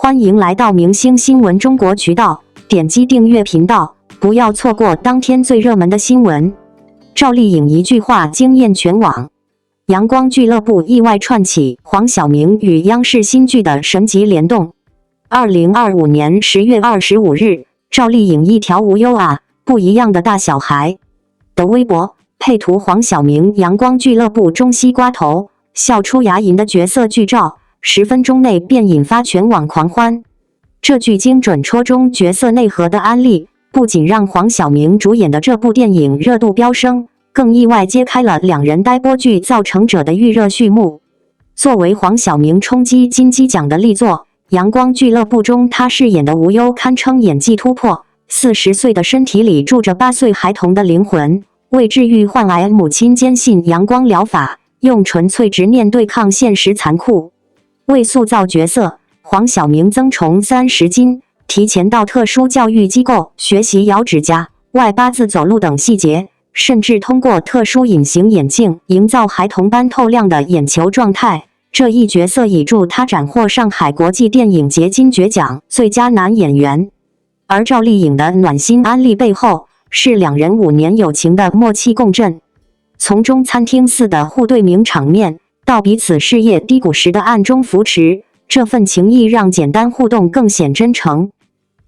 欢迎来到明星新闻中国渠道，点击订阅频道，不要错过当天最热门的新闻。赵丽颖一句话惊艳全网，阳光俱乐部意外串起黄晓明与央视新剧的神级联动。2025年10月25日，赵丽颖一条无忧啊，不一样的大小孩的微博配图黄晓明阳光俱乐部中西瓜头笑出牙龈的角色剧照，10分钟内便引发全网狂欢。这句精准戳中角色内核的案例，不仅让黄晓明主演的这部电影热度飙升，更意外揭开了两人呆播剧造成者的预热序幕。作为黄晓明冲击金鸡奖的力作，《阳光俱乐部》中他饰演的无忧堪称演技突破。40岁的身体里住着8岁孩童的灵魂，为治愈患癌母亲坚信阳光疗法，用纯粹执念对抗现实残酷。为塑造角色，黄晓明增重30斤，提前到特殊教育机构学习咬指甲、外八字走路等细节，甚至通过特殊隐形眼镜营造孩童般透亮的眼球状态。这一角色已助他斩获上海国际电影节金爵奖最佳男演员。而赵丽颖的暖心安利背后，是两人5年友情的默契共振。从中餐厅似的互对名场面，到彼此事业低谷时的暗中扶持，这份情谊让简单互动更显真诚。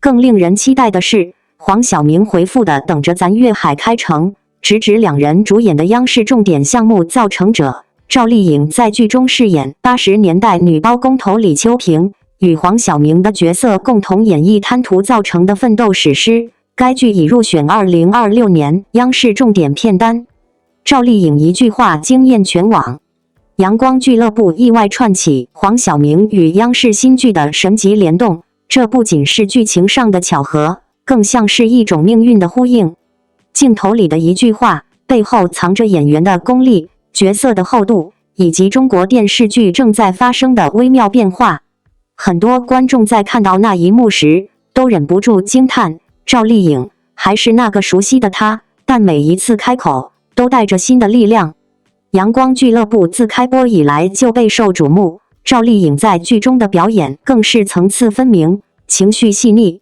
更令人期待的是，黄晓明回复的等着咱粤海开城，直指两人主演的央视重点项目造成者。赵丽颖在剧中饰演80年代女包工头李秋萍，与黄晓明的角色共同演绎贪图造成的奋斗史诗。该剧已入选2026年央视重点片单。赵丽颖一句话惊艳全网，阳光俱乐部意外串起黄晓明与央视新剧的神级联动。这不仅是剧情上的巧合，更像是一种命运的呼应。镜头里的一句话，背后藏着演员的功力、角色的厚度，以及中国电视剧正在发生的微妙变化。很多观众在看到那一幕时，都忍不住惊叹，赵丽颖还是那个熟悉的她，但每一次开口都带着新的力量。阳光俱乐部自开播以来就备受瞩目，赵丽颖在剧中的表演更是层次分明，情绪细腻。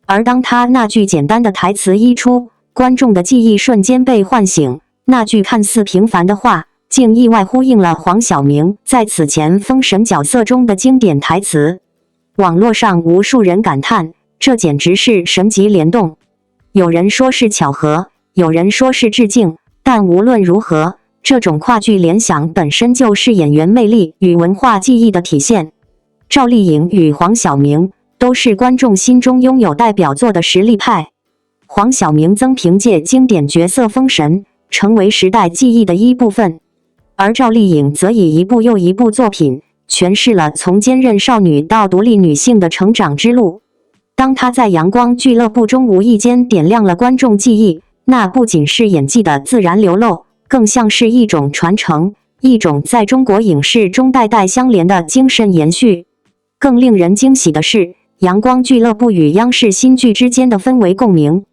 而当她那句简单的台词一出，观众的记忆瞬间被唤醒。那句看似平凡的话，竟意外呼应了黄晓明在此前《封神》角色中的经典台词。网络上无数人感叹，这简直是神级联动。有人说是巧合，有人说是致敬，但无论如何，这种跨剧联想本身就是演员魅力与文化记忆的体现。赵丽颖与黄晓明都是观众心中拥有代表作的实力派。黄晓明曾凭借经典角色《封神》成为时代记忆的一部分，而赵丽颖则以一部又一部作品诠释了从坚韧少女到独立女性的成长之路。当她在阳光俱乐部中无意间点亮了观众记忆，那不仅是演技的自然流露，更像是一种传承，一种在中国影视中代代相连的精神延续。更令人惊喜的是，阳光俱乐部与央视新剧之间的氛围共鸣，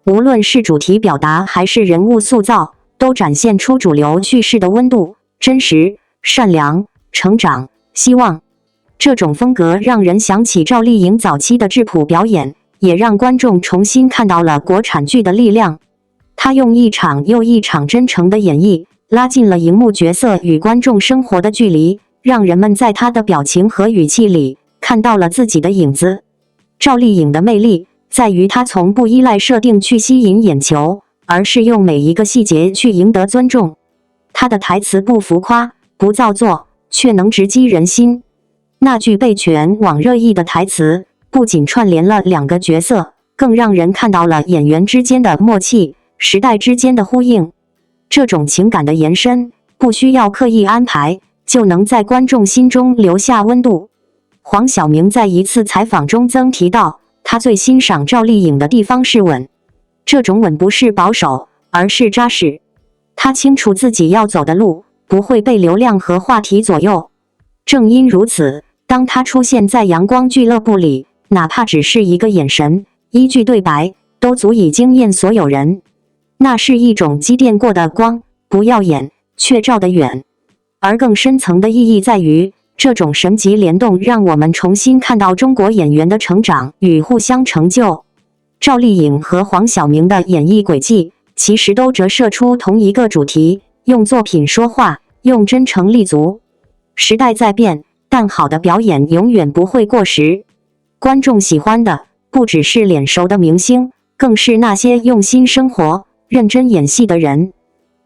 无论是主题表达还是人物塑造，都展现出主流叙事的温度、真实、善良、成长、希望。这种风格让人想起赵丽颖早期的质朴表演，也让观众重新看到了国产剧的力量。她用一场又一场真诚的演绎，拉近了荧幕角色与观众生活的距离，让人们在她的表情和语气里看到了自己的影子。赵丽颖的魅力在于她从不依赖设定去吸引眼球，而是用每一个细节去赢得尊重。她的台词不浮夸、不造作，却能直击人心。那句被全网热议的台词，不仅串联了两个角色，更让人看到了演员之间的默契、时代之间的呼应。这种情感的延伸，不需要刻意安排，就能在观众心中留下温度。黄晓明在一次采访中曾提到，他最欣赏赵丽颖的地方是稳。这种稳不是保守，而是扎实。他清楚自己要走的路，不会被流量和话题左右。正因如此，当他出现在阳光俱乐部里，哪怕只是一个眼神、一句对白，都足以惊艳所有人。那是一种积淀过的光，不耀眼，却照得远。而更深层的意义在于，这种神级联动让我们重新看到中国演员的成长与互相成就。赵丽颖和黄晓明的演艺轨迹其实都折射出同一个主题：用作品说话，用真诚立足。时代在变，但好的表演永远不会过时。观众喜欢的不只是脸熟的明星，更是那些用心生活、认真演戏的人。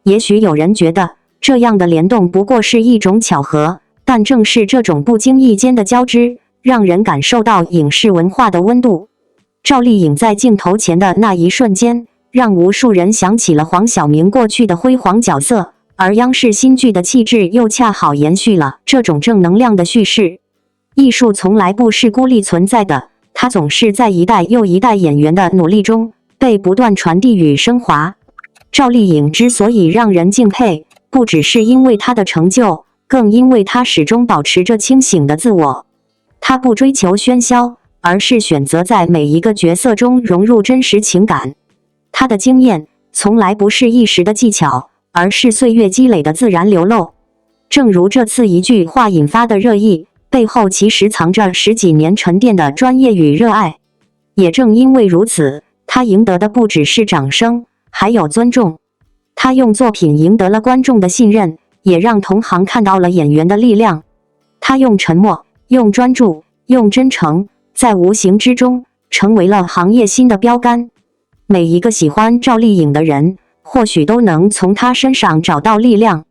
也许有人觉得这样的联动不过是一种巧合，但正是这种不经意间的交织，让人感受到影视文化的温度。赵丽颖在镜头前的那一瞬间，让无数人想起了黄晓明过去的辉煌角色，而央视新剧的气质又恰好延续了这种正能量的叙事。艺术从来不是孤立存在的，它总是在一代又一代演员的努力中被不断传递与升华。赵丽颖之所以让人敬佩，不只是因为她的成就，更因为她始终保持着清醒的自我。她不追求喧嚣，而是选择在每一个角色中融入真实情感。她的经验从来不是一时的技巧，而是岁月积累的自然流露。正如这次一句话引发的热议，背后其实藏着十几年沉淀的专业与热爱。也正因为如此，她赢得的不只是掌声，还有尊重。她用作品赢得了观众的信任，也让同行看到了演员的力量。她用沉默，用专注，用真诚，在无形之中成为了行业新的标杆。每一个喜欢赵丽颖的人，或许都能从她身上找到力量。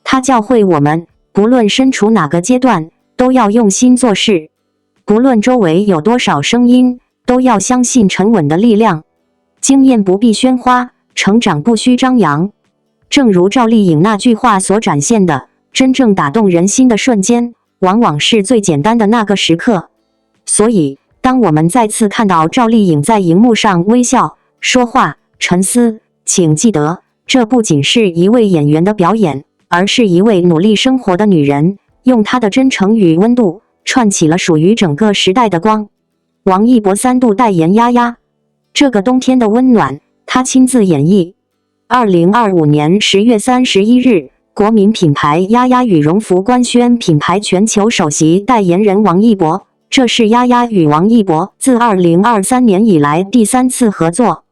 她教会我们，不论身处哪个阶段，都要用心做事。不论周围有多少声音，都要相信沉稳的力量。经验不必喧哗，成长不需张扬。正如赵丽颖那句话所展现的，真正打动人心的瞬间，往往是最简单的那个时刻。所以，当我们再次看到赵丽颖在荧幕上微笑、说话、沉思，请记得，这不仅是一位演员的表演，而是一位努力生活的女人，用她的真诚与温度，串起了属于整个时代的光。王一博3度代言丫丫，这个冬天的温暖，她亲自演绎。2025年10月31日，国民品牌丫丫羽绒服官宣品牌全球首席代言人王一博，这是丫丫与王一博自2023年以来第3次合作。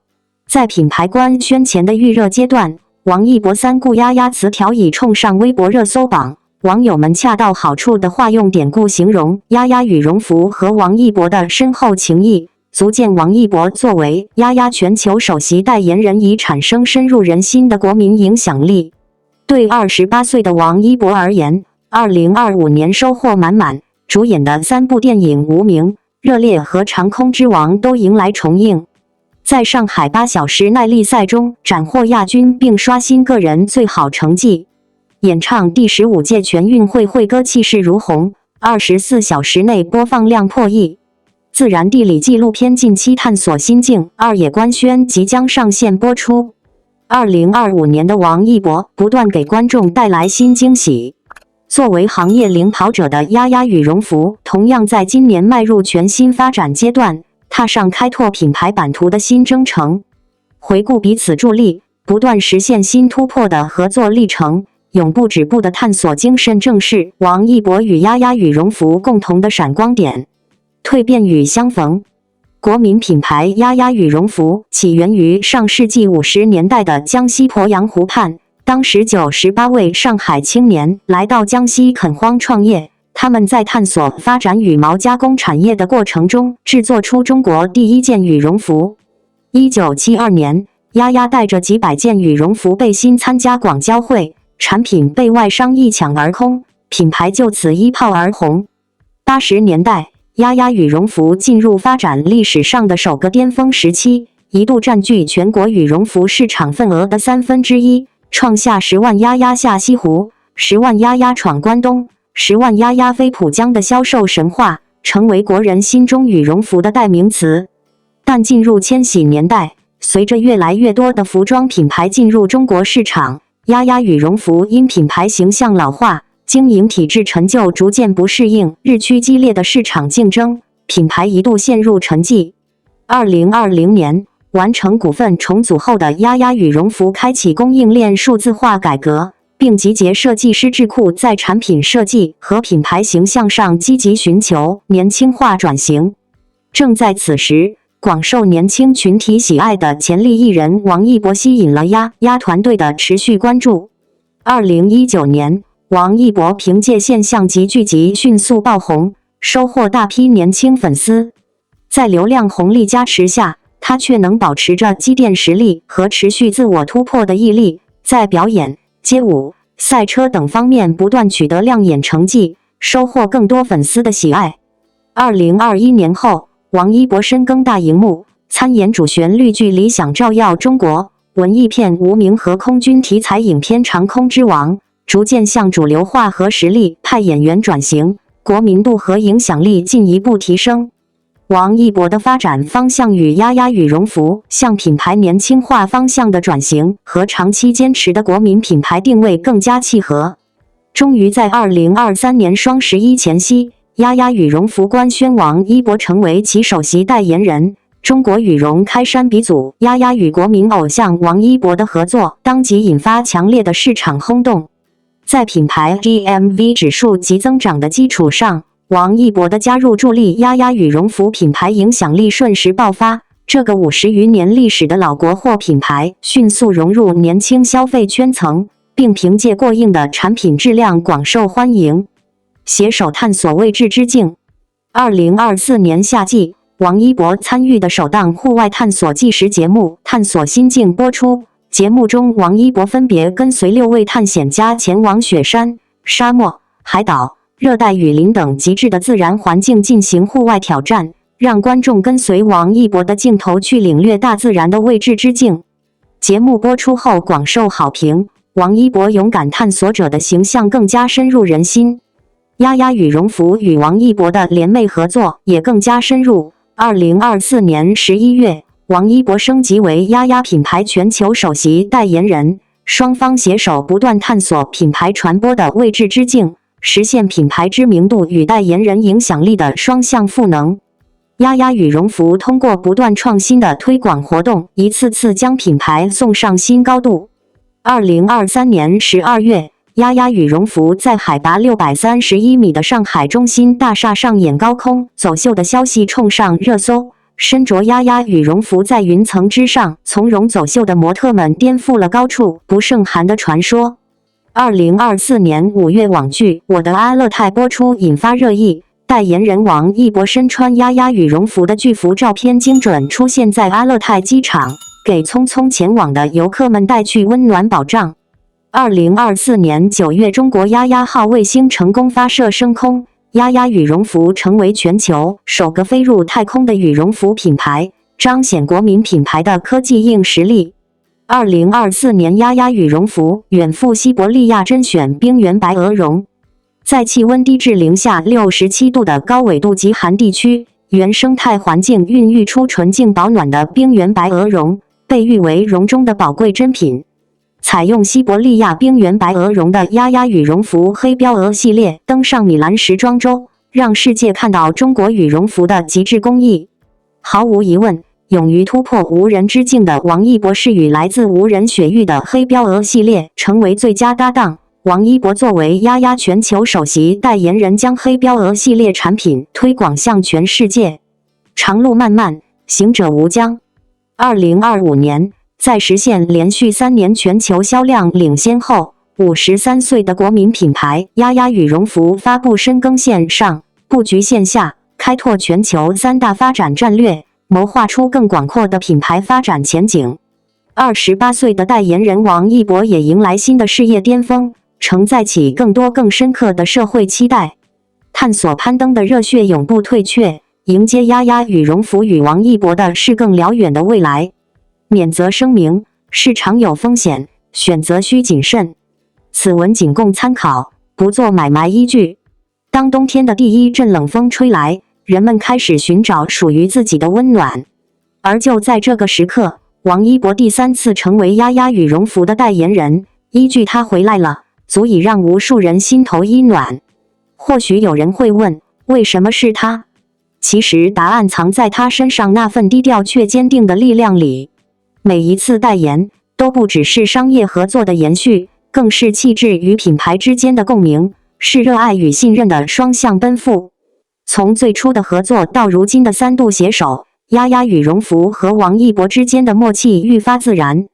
在品牌官宣前的预热阶段，王一博3顾丫丫词条已冲上微博热搜榜，网友们恰到好处地化用典故形容丫丫羽绒服和王一博的深厚情谊，足见王一博作为丫丫全球首席代言人已产生深入人心的国民影响力。对28岁的王一博而言，2025年收获满满，主演的3部电影《无名》、《热烈》和《长空之王》都迎来重映。在上海8小时耐力赛中斩获亚军并刷新个人最好成绩。演唱第15届全运会会歌气势如虹，24小时内播放量破亿。自然地理纪录片近期探索心境2也官宣即将上线播出。2025年的王一博不断给观众带来新惊喜。作为行业领跑者的丫丫羽绒服，同样在今年迈入全新发展阶段，踏上开拓品牌版图的新征程。回顾彼此助力，不断实现新突破的合作历程，永不止步的探索精神，正是王一博与丫丫羽绒服共同的闪光点。蜕变与相逢。国民品牌丫丫羽绒服起源于上世纪50年代的江西鄱阳湖畔，当时98位上海青年来到江西垦荒创业，他们在探索发展羽毛加工产业的过程中，制作出中国第一件羽绒服。1972年，丫丫带着几百件羽绒服背心参加广交会，产品被外商一抢而空，品牌就此一炮而红。80年代，丫丫羽绒服进入发展历史上的首个巅峰时期，一度占据全国羽绒服市场份额的1/3，创下10万丫丫下西湖、10万丫丫闯关东、10万丫丫飞浦江的销售神话，成为国人心中羽绒服的代名词。但进入千禧年代，随着越来越多的服装品牌进入中国市场，丫丫羽绒服因品牌形象老化、经营体制陈旧，逐渐不适应日趋激烈的市场竞争，品牌一度陷入沉寂。2020年，完成股份重组后的丫丫羽绒服开启供应链数字化改革，并集结设计师智库，在产品设计和品牌形象上积极寻求年轻化转型。正在此时，广受年轻群体喜爱的潜力艺人王一博吸引了丫丫团队的持续关注。2019年，王一博凭借现象级剧集迅速爆红，收获大批年轻粉丝。在流量红利加持下，他却能保持着积淀实力和持续自我突破的毅力，在表演、街舞、赛车等方面不断取得亮眼成绩，收获更多粉丝的喜爱。2021年后，王一博深耕大荧幕，参演主旋律剧《理想照耀中国》、文艺片《无名》和空军题材影片《长空之王》，逐渐向主流化和实力派演员转型，国民度和影响力进一步提升。王一博的发展方向与丫丫羽绒服向品牌年轻化方向的转型和长期坚持的国民品牌定位更加契合。终于在2023年双11前夕，丫丫羽绒服官宣王一博成为其首席代言人。中国羽绒开山鼻祖丫丫与国民偶像王一博的合作，当即引发强烈的市场轰动。在品牌 GMV 指数急增长的基础上，王一博的加入助力丫丫羽绒服品牌影响力瞬时爆发。这个50余年历史的老国货品牌迅速融入年轻消费圈层，并凭借过硬的产品质量广受欢迎。携手探索未知之境。2024年夏季，王一博参与的首档户外探索纪实节目《探索心境》播出。节目中，王一博分别跟随6位探险家前往雪山、沙漠、海岛、热带雨林等极致的自然环境进行户外挑战，让观众跟随王一博的镜头去领略大自然的未知之境。节目播出后广受好评，王一博勇敢探索者的形象更加深入人心。丫丫羽绒服与王一博的联袂合作也更加深入。2024年11月，王一博升级为丫丫品牌全球首席代言人，双方携手不断探索品牌传播的未知之境，实现品牌知名度与代言人影响力的双向赋能。丫丫羽绒服通过不断创新的推广活动，一次次将品牌送上新高度。2023年12月，丫丫羽绒服在海拔631米的上海中心大厦上演高空走秀的消息冲上热搜。身着丫丫羽绒服在云层之上从容走秀的模特们颠覆了高处不胜寒的传说。2024年5月，网剧《我的阿勒泰》播出，引发热议。代言人王一博身穿丫丫羽绒服的巨幅照片精准出现在阿勒泰机场，给匆匆前往的游客们带去温暖保障。2024年9月，中国丫丫号卫星成功发射升空，丫丫羽绒服成为全球首个飞入太空的羽绒服品牌，彰显国民品牌的科技硬实力。2024年，丫丫羽绒服远赴西伯利亚甄选冰原白鹅绒。在气温低至零下67度的高纬度极寒地区，原生态环境孕育出纯净保暖的冰原白鹅绒，被誉为绒中的宝贵珍品。采用西伯利亚冰原白鹅绒的丫丫羽绒服黑标鹅系列登上米兰时装周，让世界看到中国羽绒服的极致工艺。毫无疑问，勇于突破无人之境的王一博是与来自无人雪域的黑标鹅系列成为最佳搭档。王一博作为丫丫全球首席代言人，将黑标鹅系列产品推广向全世界。长路漫漫，行者无疆。2025年，在实现连续3年全球销量领先后，53岁的国民品牌丫丫羽绒服发布深耕线上，布局线下，开拓全球3大发展战略，谋划出更广阔的品牌发展前景。28岁的代言人王一博也迎来新的事业巅峰，承载起更多更深刻的社会期待。探索攀登的热血永不退却，迎接丫丫羽绒服与王一博的是更辽远的未来。免责声明：市场有风险，选择需谨慎。此文仅供参考，不做买卖依据。当冬天的第一阵冷风吹来，人们开始寻找属于自己的温暖。而就在这个时刻，王一博第3次成为丫丫羽绒服的代言人，依据他回来了，足以让无数人心头一暖。或许有人会问，为什么是他？其实答案藏在他身上那份低调却坚定的力量里。每一次代言都不只是商业合作的延续，更是气质与品牌之间的共鸣，是热爱与信任的双向奔赴。从最初的合作到如今的3度携手，丫丫羽绒服和王一博之间的默契愈发自然。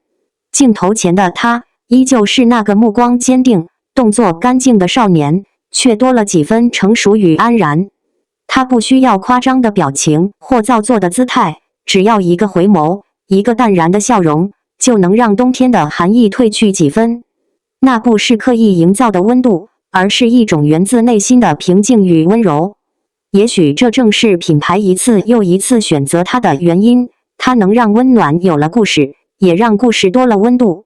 镜头前的他依旧是那个目光坚定、动作干净的少年，却多了几分成熟与安然。他不需要夸张的表情或造作的姿态，只要一个回眸，一个淡然的笑容，就能让冬天的寒意褪去几分。那不是刻意营造的温度，而是一种源自内心的平静与温柔。也许这正是品牌一次又一次选择它的原因，它能让温暖有了故事，也让故事多了温度。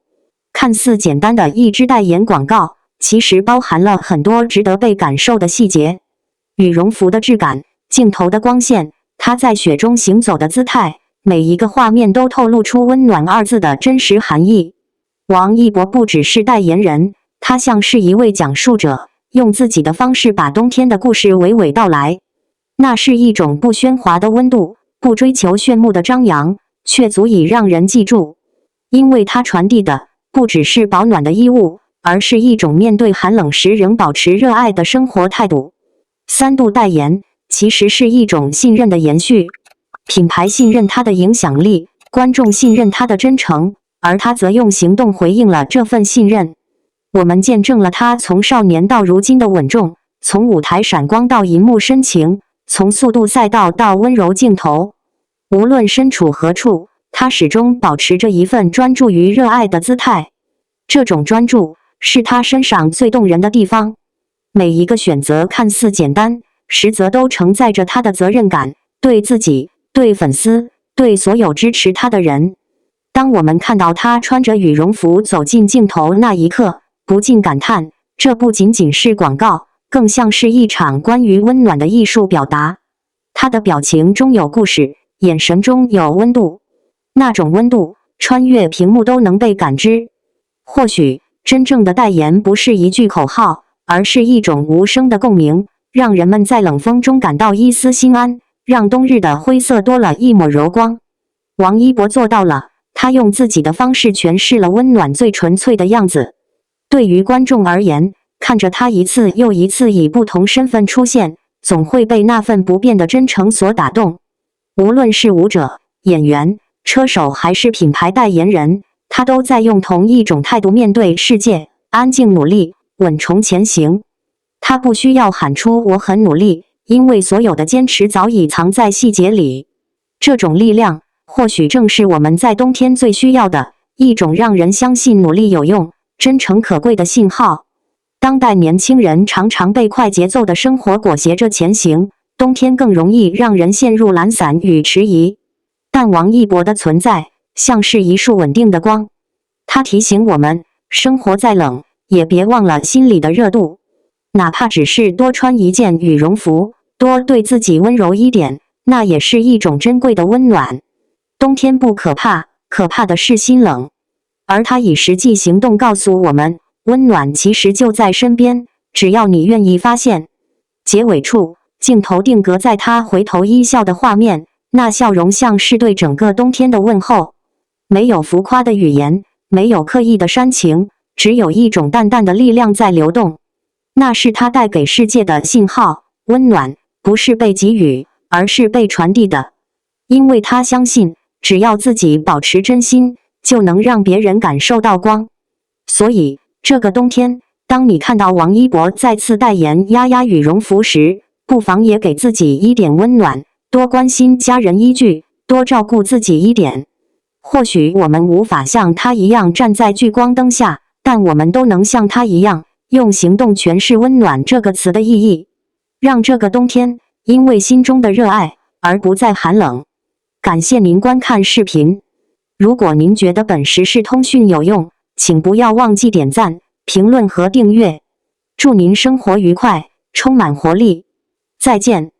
看似简单的一支代言广告，其实包含了很多值得被感受的细节。羽绒服的质感，镜头的光线，它在雪中行走的姿态，每一个画面都透露出温暖2字的真实含义。王一博不只是代言人，他像是一位讲述者，用自己的方式把冬天的故事娓娓道来。那是一种不喧哗的温度，不追求炫目的张扬，却足以让人记住。因为它传递的不只是保暖的衣物，而是一种面对寒冷时仍保持热爱的生活态度。3度代言其实是一种信任的延续，品牌信任它的影响力，观众信任它的真诚，而他则用行动回应了这份信任。我们见证了他从少年到如今的稳重，从舞台闪光到银幕深情，从速度赛道到温柔镜头。无论身处何处，他始终保持着一份专注与热爱的姿态。这种专注是他身上最动人的地方。每一个选择看似简单，实则都承载着他的责任感，对自己，对粉丝，对所有支持他的人。当我们看到他穿着羽绒服走进镜头那一刻，不禁感叹，这不仅仅是广告，更像是一场关于温暖的艺术表达。他的表情中有故事，眼神中有温度，那种温度穿越屏幕都能被感知。或许真正的代言不是一句口号，而是一种无声的共鸣，让人们在冷风中感到一丝心安，让冬日的灰色多了一抹柔光。王一博做到了，他用自己的方式诠释了温暖最纯粹的样子。对于观众而言，看着他一次又一次以不同身份出现，总会被那份不变的真诚所打动。无论是舞者、演员、车手还是品牌代言人，他都在用同一种态度面对世界，安静努力，稳重前行。他不需要喊出我很努力，因为所有的坚持早已藏在细节里。这种力量，或许正是我们在冬天最需要的，一种让人相信努力有用、真诚可贵的信号。当代年轻人常常被快节奏的生活裹挟着前行，冬天更容易让人陷入懒散与迟疑。但王一博的存在，像是一束稳定的光，他提醒我们，生活再冷，也别忘了心里的热度。哪怕只是多穿一件羽绒服，多对自己温柔一点，那也是一种珍贵的温暖。冬天不可怕，可怕的是心冷。而他以实际行动告诉我们，温暖其实就在身边，只要你愿意发现。结尾处，镜头定格在他回头一笑的画面，那笑容像是对整个冬天的问候。没有浮夸的语言，没有刻意的煽情，只有一种淡淡的力量在流动。那是他带给世界的信号，温暖不是被给予，而是被传递的。因为他相信，只要自己保持真心，就能让别人感受到光。所以，这个冬天，当你看到王一博再次代言丫丫羽绒服时，不妨也给自己一点温暖，多关心家人一句，多照顾自己一点。或许我们无法像他一样站在聚光灯下，但我们都能像他一样，用行动诠释温暖这个词的意义，让这个冬天因为心中的热爱而不再寒冷。感谢您观看视频。如果您觉得本时事通讯有用，请不要忘记点赞、评论和订阅。祝您生活愉快，充满活力。再见。